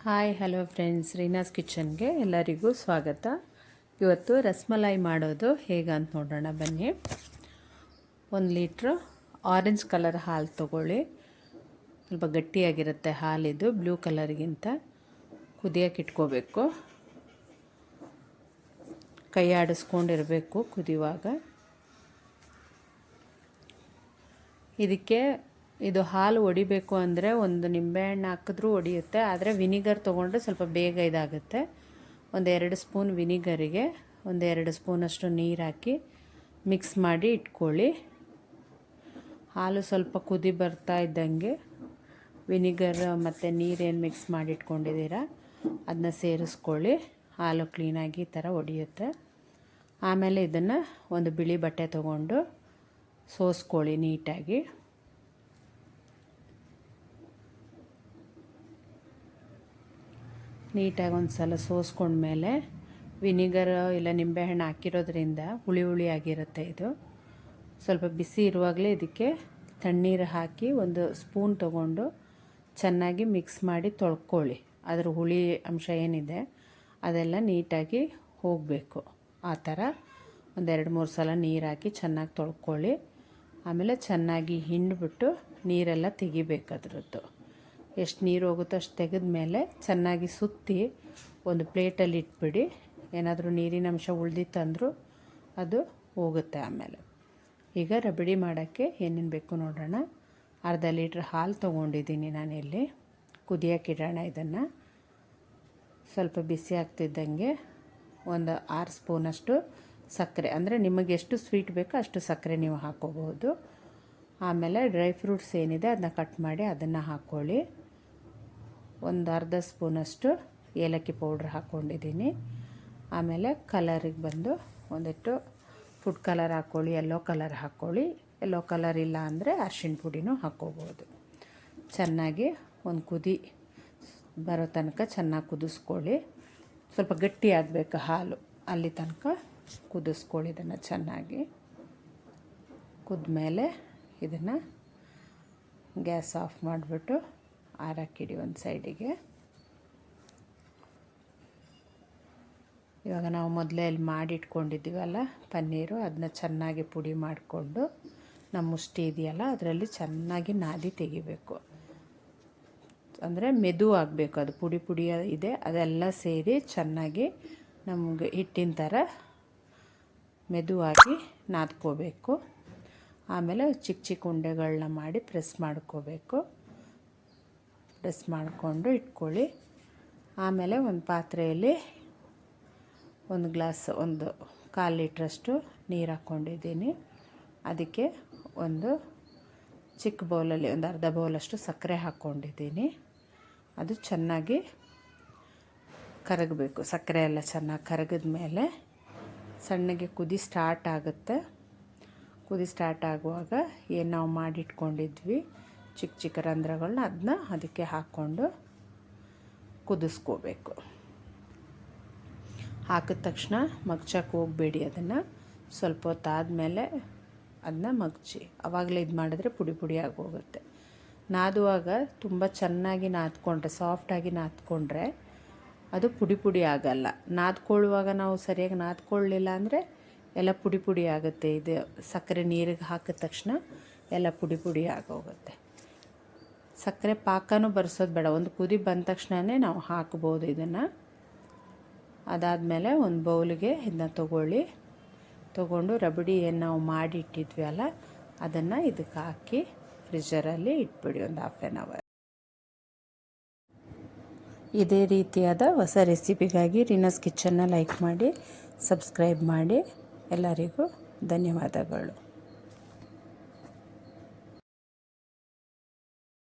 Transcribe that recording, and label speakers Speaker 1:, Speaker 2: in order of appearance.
Speaker 1: Hi hello friends, ರೀನಾಸ್ ಕಿಚನ್ಗೆ ಎಲ್ಲರಿಗೂ ಸ್ವಾಗತ. ಇವತ್ತು ರಸ್ಮಲಾಯಿ ಮಾಡೋದು ಹೇಗೆ ಅಂತ ನೋಡೋಣ ಬನ್ನಿ. 1 ಲೀಟ್ರ್ ಆರೆಂಜ್ ಕಲರ್ ಹಾಲು ತೊಗೊಳ್ಳಿ. ಸ್ವಲ್ಪ ಗಟ್ಟಿಯಾಗಿರುತ್ತೆ ಹಾಲಿದು, ಬ್ಲೂ ಕಲರ್ಗಿಂತ. ಕುದಿಯೋಕೆ ಇಟ್ಕೋಬೇಕು. ಕೈ ಆಡಿಸ್ಕೊಂಡಿರಬೇಕು ಕುದಿಯುವಾಗ. ಇದಕ್ಕೆ ಇದು ಹಾಲು ಒಡಿಬೇಕು ಅಂದರೆ ಒಂದು ನಿಂಬೆಹಣ್ಣು ಹಾಕಿದ್ರೂ ಒಡಿಯುತ್ತೆ, ಆದರೆ ವಿನಿಗರ್ ತೊಗೊಂಡ್ರೆ ಸ್ವಲ್ಪ ಬೇಗ ಇದಾಗುತ್ತೆ. 1-2 ಸ್ಪೂನ್ ವಿನಿಗರಿಗೆ 1-2 ಸ್ಪೂನಷ್ಟು ನೀರು ಹಾಕಿ ಮಿಕ್ಸ್ ಮಾಡಿ ಇಟ್ಕೊಳ್ಳಿ. ಹಾಲು ಸ್ವಲ್ಪ ಕುದಿ ಬರ್ತಾ ಇದ್ದಂಗೆ ವಿನಿಗರ್ ಮತ್ತು ನೀರೇನು ಮಿಕ್ಸ್ ಮಾಡಿ ಇಟ್ಕೊಂಡಿದ್ದೀರ ಅದನ್ನ ಸೇರಿಸ್ಕೊಳ್ಳಿ. ಹಾಲು ಕ್ಲೀನಾಗಿ ಈ ಥರ ಒಡಿಯುತ್ತೆ. ಆಮೇಲೆ ಇದನ್ನು ಒಂದು ಬಿಳಿ ಬಟ್ಟೆ ತೊಗೊಂಡು ಸೋಸ್ಕೊಳ್ಳಿ ನೀಟಾಗಿ. ನೀಟಾಗಿ ಒಂದು ಸಲ ಸೋಸ್ಕೊಂಡ್ಮೇಲೆ ವಿನಿಗರ್ ಇಲ್ಲ ನಿಂಬೆಹಣ್ಣು ಹಾಕಿರೋದ್ರಿಂದ ಹುಳಿ ಹುಳಿ ಆಗಿರುತ್ತೆ. ಇದು ಸ್ವಲ್ಪ ಬಿಸಿ ಇರುವಾಗಲೇ ಇದಕ್ಕೆ ತಣ್ಣೀರು ಹಾಕಿ 1 ಸ್ಪೂನ್ ತೊಗೊಂಡು ಚೆನ್ನಾಗಿ ಮಿಕ್ಸ್ ಮಾಡಿ ತೊಳ್ಕೊಳ್ಳಿ. ಅದರ ಹುಳಿ ಅಂಶ ಏನಿದೆ ಅದೆಲ್ಲ ನೀಟಾಗಿ ಹೋಗಬೇಕು. ಆ ಥರ 1-2-3 ಸಲ ನೀರು ಹಾಕಿ ಚೆನ್ನಾಗಿ ತೊಳ್ಕೊಳ್ಳಿ. ಆಮೇಲೆ ಚೆನ್ನಾಗಿ ಹಿಂಡ್ಬಿಟ್ಟು ನೀರೆಲ್ಲ ತೆಗಿಬೇಕು. ಅದರದ್ದು ಎಷ್ಟು ನೀರು ಹೋಗುತ್ತೋ ಅಷ್ಟು ತೆಗೆದ ಮೇಲೆ ಚೆನ್ನಾಗಿ ಸುತ್ತಿ ಒಂದು ಪ್ಲೇಟಲ್ಲಿ ಇಟ್ಬಿಡಿ. ಏನಾದರೂ ನೀರಿನ ಅಂಶ ಉಳಿದಿತ್ತಂದ್ರೂ ಅದು ಹೋಗುತ್ತೆ. ಆಮೇಲೆ ಈಗ ರಬಡಿ ಮಾಡೋಕ್ಕೆ ಏನೇನು ಬೇಕು ನೋಡೋಣ. ಅರ್ಧ ಲೀಟ್ರ್ ಹಾಲು ತೊಗೊಂಡಿದ್ದೀನಿ ನಾನಿಲ್ಲಿ. ಕುದಿಯೋಕೆ ಇಡೋಣ ಇದನ್ನು. ಸ್ವಲ್ಪ ಬಿಸಿ ಆಗ್ತಿದ್ದಂಗೆ 6 ಸ್ಪೂನಷ್ಟು ಸಕ್ಕರೆ, ಅಂದರೆ ನಿಮಗೆ ಎಷ್ಟು ಸ್ವೀಟ್ ಬೇಕೋ ಅಷ್ಟು ಸಕ್ಕರೆ ನೀವು ಹಾಕ್ಕೋಬಹುದು. ಆಮೇಲೆ ಡ್ರೈ ಫ್ರೂಟ್ಸ್ ಏನಿದೆ ಅದನ್ನ ಕಟ್ ಮಾಡಿ ಅದನ್ನು ಹಾಕ್ಕೊಳ್ಳಿ. ಅರ್ಧ ಸ್ಪೂನಷ್ಟು ಏಲಕ್ಕಿ ಪೌಡ್ರ್ ಹಾಕ್ಕೊಂಡಿದ್ದೀನಿ. ಆಮೇಲೆ ಕಲರಿಗೆ ಬಂದು ಒಂದಿಟ್ಟು ಫುಡ್ ಕಲರ್ ಹಾಕ್ಕೊಳ್ಳಿ, ಯೆಲ್ಲೋ ಕಲರ್ ಹಾಕ್ಕೊಳ್ಳಿ. ಯೆಲ್ಲೋ ಕಲರ್ ಇಲ್ಲ ಅಂದರೆ ಅರಿಶಿಣ ಪುಡಿನೂ ಹಾಕ್ಕೋಬೋದು. ಚೆನ್ನಾಗಿ ಒಂದು ಕುದಿ ಬರೋ ತನಕ ಚೆನ್ನಾಗಿ ಕುದಿಸ್ಕೊಳ್ಳಿ. ಸ್ವಲ್ಪ ಗಟ್ಟಿ ಆಗಬೇಕು ಹಾಲು, ಅಲ್ಲಿ ತನಕ ಕುದಿಸ್ಕೊಳ್ಳಿ. ಇದನ್ನು ಚೆನ್ನಾಗಿ ಕುದ್ಮೇಲೆ ಇದನ್ನು ಗ್ಯಾಸ್ ಆಫ್ ಮಾಡಿಬಿಟ್ಟು ಆರಕ್ಕಿಡಿ ಒಂದು ಸೈಡಿಗೆ. ಇವಾಗ ನಾವು ಮೊದಲೇ ಅಲ್ಲಿ ಮಾಡಿಟ್ಕೊಂಡಿದ್ದೀವಲ್ಲ ಪನ್ನೀರು, ಅದನ್ನ ಚೆನ್ನಾಗಿ ಪುಡಿ ಮಾಡಿಕೊಂಡು ನಮ್ಮ ಮುಷ್ಟಿ ಇದೆಯಲ್ಲ ಅದರಲ್ಲಿ ಚೆನ್ನಾಗಿ ನಾದಿ ತೆಗಿಬೇಕು. ಅಂದರೆ ಮೆದು ಆಗಬೇಕು. ಅದು ಪುಡಿ ಪುಡಿ ಇದೆ ಅದೆಲ್ಲ ಸೇರಿ ಚೆನ್ನಾಗಿ ನಮಗೆ ಹಿಟ್ಟಿನ ಥರ ಮೆದುವಾಗಿ ನಾದ್ಕೋಬೇಕು. ಆಮೇಲೆ ಚಿಕ್ಕ ಚಿಕ್ಕ ಉಂಡೆಗಳನ್ನ ಮಾಡಿ ಪ್ರೆಸ್ ಮಾಡ್ಕೋಬೇಕು. ಪ್ರೆಸ್ ಮಾಡಿಕೊಂಡು ಇಟ್ಕೊಳ್ಳಿ. ಆಮೇಲೆ ಒಂದು ಪಾತ್ರೆಯಲ್ಲಿ 1 ಗ್ಲಾಸ್ 1/4 ಲೀಟ್ರಷ್ಟು ನೀರು ಹಾಕ್ಕೊಂಡಿದ್ದೀನಿ. ಅದಕ್ಕೆ ಒಂದು ಚಿಕ್ಕ ಬೌಲಲ್ಲಿ ಅರ್ಧ ಬೌಲಷ್ಟು ಸಕ್ಕರೆ ಹಾಕ್ಕೊಂಡಿದ್ದೀನಿ. ಅದು ಚೆನ್ನಾಗಿ ಕರಗಬೇಕು. ಸಕ್ಕರೆ ಎಲ್ಲ ಚೆನ್ನಾಗಿ ಕರಗಿದ ಮೇಲೆ ಸಣ್ಣಗೆ ಕುದಿ ಸ್ಟಾರ್ಟ್ ಆಗುತ್ತೆ. ಕುದಿ ಸ್ಟಾರ್ಟ್ ಆಗುವಾಗ ಏನು ನಾವು ಮಾಡಿಟ್ಕೊಂಡಿದ್ವಿ ಚಿಕ್ಕ ಚಿಕ್ಕ ರಂಧ್ರಗಳನ್ನ ಅದನ್ನ ಅದಕ್ಕೆ ಹಾಕ್ಕೊಂಡು ಕುದಿಸ್ಕೋಬೇಕು. ಹಾಕಿದ ತಕ್ಷಣ ಮಗ್ಚಕ್ಕೆ ಹೋಗಬೇಡಿ. ಅದನ್ನು ಸ್ವಲ್ಪ ಹೊತ್ತಾದಮೇಲೆ ಅದನ್ನ ಮಗ್ಚಿ. ಆವಾಗಲೇ ಇದು ಮಾಡಿದ್ರೆ ಪುಡಿ ಪುಡಿ ಆಗೋಗುತ್ತೆ. ನಾದುವಾಗ ತುಂಬ ಚೆನ್ನಾಗಿ ನಾದ್ಕೊಂಡ್ರೆ, ಸಾಫ್ಟಾಗಿ ನಾದ್ಕೊಂಡ್ರೆ ಅದು ಪುಡಿ ಪುಡಿ ಆಗಲ್ಲ. ನಾದ್ಕೊಳ್ಳುವಾಗ ನಾವು ಸರಿಯಾಗಿ ನಾದ್ಕೊಳ್ಳಿಲ್ಲ ಅಂದರೆ ಎಲ್ಲ ಪುಡಿ ಪುಡಿ ಆಗುತ್ತೆ. ಇದು ಸಕ್ಕರೆ ನೀರಿಗೆ ಹಾಕಿದ ತಕ್ಷಣ ಎಲ್ಲ ಪುಡಿ ಪುಡಿ ಆಗೋಗುತ್ತೆ. ಸಕ್ಕರೆ ಪಾಕನೂ ಬರ್ಸೋದು ಬೇಡ. ಒಂದು ಕುದಿ ಬಂದ ತಕ್ಷಣವೇ ನಾವು ಹಾಕ್ಬೋದು ಇದನ್ನು. ಅದಾದಮೇಲೆ ಒಂದು ಬೌಲಿಗೆ ಇದನ್ನ ತೊಗೊಂಡು ರಬಡಿ ಏನು ನಾವು ಮಾಡಿ ಇಟ್ಟಿದ್ವಿ ಅಲ್ಲ ಅದನ್ನು ಇದಕ್ಕೆ ಹಾಕಿ ಫ್ರಿಜ್ಜರಲ್ಲಿ ಇಟ್ಬಿಡಿ ಒಂದು 1/2 ಅವರ್. ಇದೇ ರೀತಿಯಾದ ಹೊಸ ರೆಸಿಪಿಗಾಗಿ ರೀನಾಸ್ ಕಿಚನ್ನ ಲೈಕ್ ಮಾಡಿ, ಸಬ್ಸ್ಕ್ರೈಬ್ ಮಾಡಿ. ಎಲ್ಲರಿಗೂ ಧನ್ಯವಾದಗಳು.